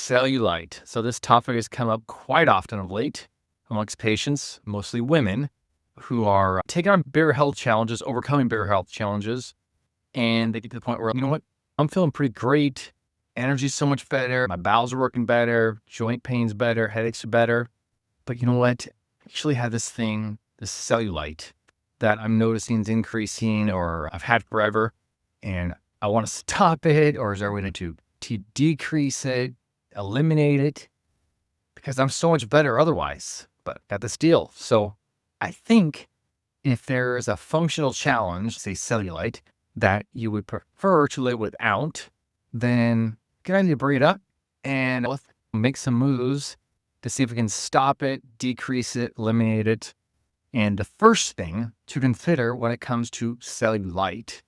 Cellulite. So this topic has come up quite often of late amongst patients, mostly women, who are taking on bigger health challenges, overcoming bigger health challenges. And they get to the point where, you know what, I'm feeling pretty great. Energy's so much better. My bowels are working better. Joint pain's better. Headaches are better. But you know what? I actually have this thing, this cellulite, that I'm noticing is increasing or I've had forever. And I want to stop it, or is there a way to decrease it, eliminate it? Because I'm so much better otherwise. But got this deal. So I think if there's a functional challenge, say cellulite, that you would prefer to live without, then get ready to bring it up and let's make some moves to see if we can stop it, decrease it, eliminate it. And the first thing to consider when it comes to cellulite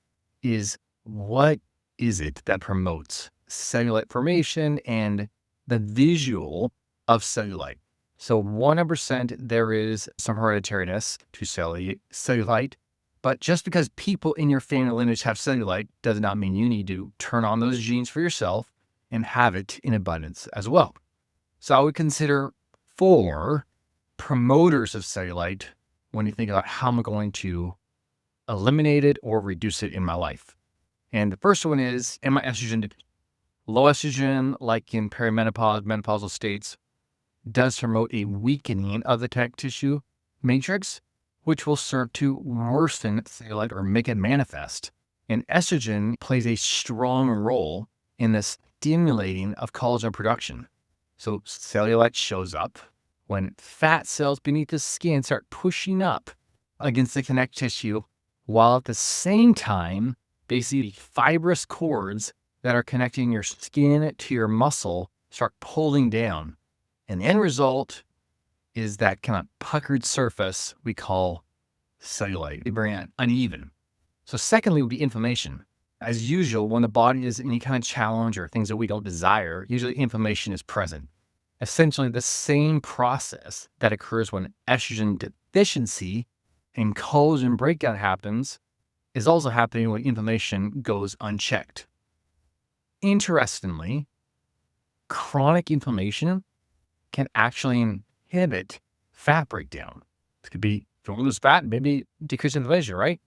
is, what is it that promotes cellulite formation and the visual of cellulite? So 100% there is some hereditariness to cellulite, but just because people in your family lineage have cellulite does not mean you need to turn on those genes for yourself and have it in abundance as well. So I would consider 4 promoters of cellulite when you think about how I'm going to eliminate it or reduce it in my life. And the first one is, am I estrogen deficient? Low estrogen, like in perimenopause, menopausal states, does promote a weakening of the connective tissue matrix, which will serve to worsen cellulite or make it manifest. And estrogen plays a strong role in the stimulating of collagen production. So cellulite shows up when fat cells beneath the skin start pushing up against the connective tissue, while at the same time, basically the fibrous cords that are connecting your skin to your muscle start pulling down. And the end result is that kind of puckered surface we call cellulite, very uneven. So secondly would be inflammation. As usual, when the body is in any kind of challenge or things that we don't desire, usually inflammation is present. Essentially the same process that occurs when estrogen deficiency and collagen breakdown happens is also happening when inflammation goes unchecked. Interestingly, chronic inflammation can actually inhibit fat breakdown. This could be, if you want to lose fat, maybe decrease inflammation, right?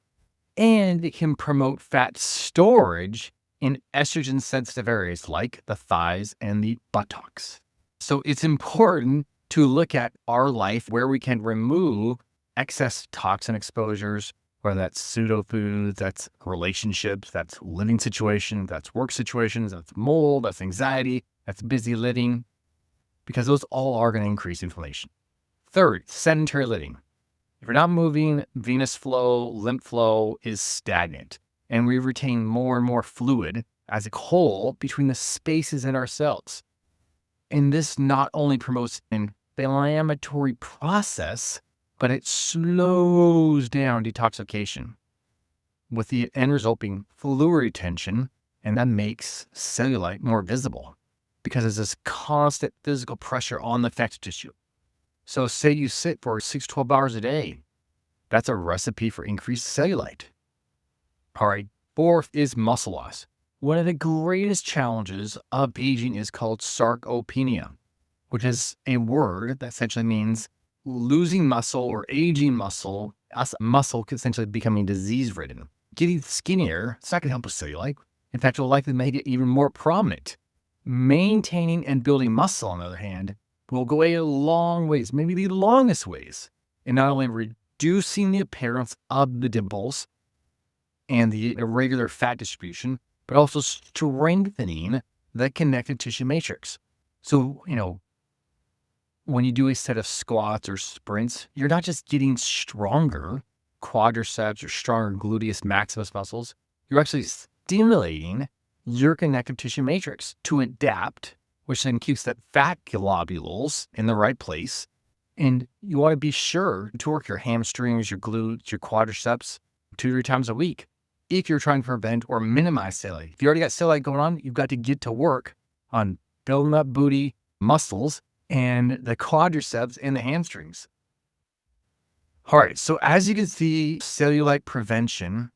And it can promote fat storage in estrogen-sensitive areas like the thighs and the buttocks. So it's important to look at our life where we can remove excess toxin exposures, whether that's pseudo foods, that's relationships, that's living situations, that's work situations, that's mold, that's anxiety, that's busy living, because those all are going to increase inflammation. Third, sedentary living. If you're not moving, venous flow, lymph flow is stagnant, and we retain more and more fluid as a whole between the spaces in our cells. And this not only promotes an inflammatory process, but it slows down detoxification, with the end result being fluid retention, and that makes cellulite more visible because there's this constant physical pressure on the connective tissue. So say you sit for 6-12 hours a day, that's a recipe for increased cellulite. All right, fourth is muscle loss. One of the greatest challenges of aging is called sarcopenia, which is a word that essentially means losing muscle or aging muscle, muscle essentially becoming disease-ridden. Getting skinnier, it's not going to help with cellulite. In fact, it will likely make it even more prominent. Maintaining and building muscle, on the other hand, will go a long ways, maybe the longest ways, in not only reducing the appearance of the dimples and the irregular fat distribution, but also strengthening the connective tissue matrix. So, when you do a set of squats or sprints, you're not just getting stronger quadriceps or stronger gluteus maximus muscles, you're actually stimulating your connective tissue matrix to adapt, which then keeps the fat globules in the right place. And you want to be sure to work your hamstrings, your glutes, your quadriceps 2 to 3 times a week if you're trying to prevent or minimize cellulite. If you already got cellulite going on, you've got to get to work on building up booty muscles and the quadriceps and the hamstrings. All right, so as you can see, cellulite prevention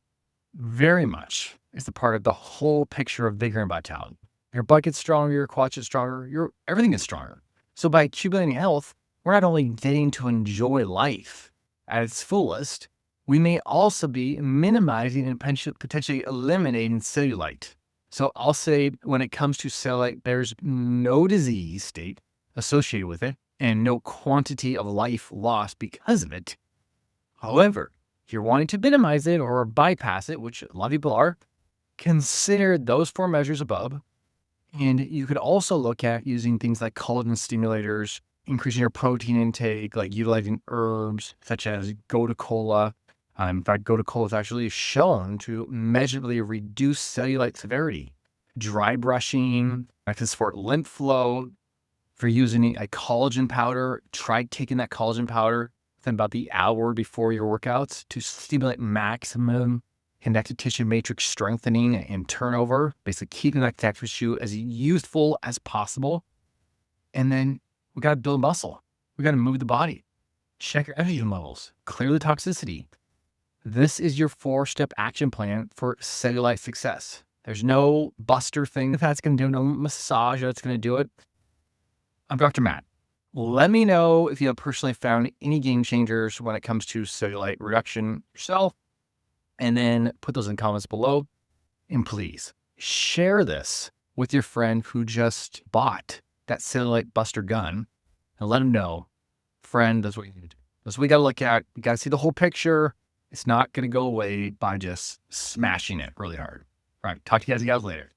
very much is a part of the whole picture of vigor and vitality. Your butt gets stronger, your quads get stronger, everything is stronger. So by accumulating health, we're not only getting to enjoy life at its fullest, we may also be minimizing and potentially eliminating cellulite. So I'll say when it comes to cellulite, there's no disease state associated with it and no quantity of life lost because of it. However, if you're wanting to minimize it or bypass it, which a lot of people are, consider those 4 measures above. And you could also look at using things like collagen stimulators, increasing your protein intake, like utilizing herbs such as Gotu Kola. In fact, Gotu Kola is actually shown to measurably reduce cellulite severity. Dry brushing, to support lymph flow. For using a collagen powder, try taking that collagen powder within about the hour before your workouts to stimulate maximum connective tissue matrix strengthening and turnover, basically keeping that connective tissue as youthful as possible. And then we got to build muscle. We got to move the body. Check your estrogen levels. Clear the toxicity. This is your 4-step action plan for cellulite success. There's no buster thing that's going to do, no massage that's going to do it. I'm Dr. Matt. Let me know if you have personally found any game changers when it comes to cellulite reduction yourself, and then put those in comments below. And please share this with your friend who just bought that cellulite buster gun and let them know, friend, that's what you need to do. That's what we got to look at. You got to see the whole picture. It's not going to go away by just smashing it really hard. All right. Talk to you guys later.